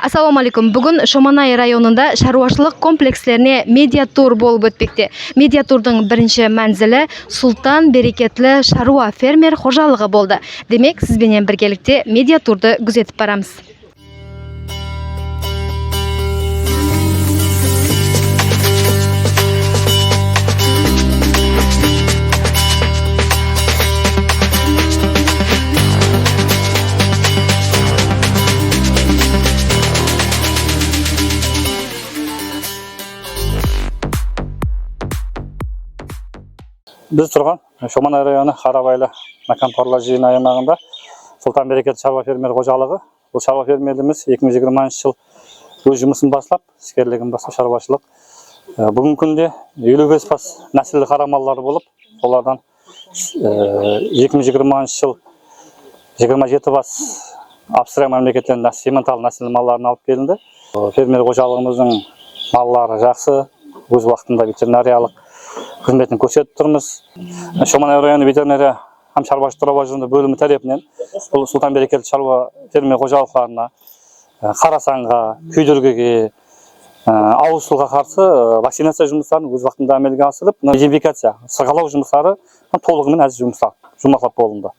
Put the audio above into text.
Ассаламу алейкум. Бүгін Шоманай районында шаруашылық комплекстеріне медиа тур болып өтпекте. Медиа турдың бірінші мәнзілі Сұлтан берекетлі шаруа фермер қожалығы болды. Демек, сізбенен біргелікте медиа турды күзетіп барамыз. Біз тұрған Шоманай районы Қарабайлы Макан-Торлар жиын аймағында Сұлтан берекетлі шаруа фермер қожалығы. Бұл шаруа фермеріміз 2020 жыл өз жұмысын бастап, іскерлігін бастап шаруашылық. Бүгінгі күнде 55 бас нәсілді қара маллары болып, солардан 2020 жыл 27 бас Австрия мемлекеттерінен симментал нәсілді малларын алып келінді. Фермер қожалығымыздың маллары жақсы, өз уақытында ветеринариялық қызметін көрсетіп тұрмыз. Шоманай районы ветеринария һәм шаруашылық рабажылығы бөлімі тарапынан бұл Сұлтан берекетлі шаруа фермер қожалықтарына қарасанға, күйдіргіге, ауызсуға қарсы вакцинация жұмыстарын өз уақытында әмелге асырып, идентификация, сырғалау жұмыстары толығымен әзір жұмыстар жұмсалып болынды.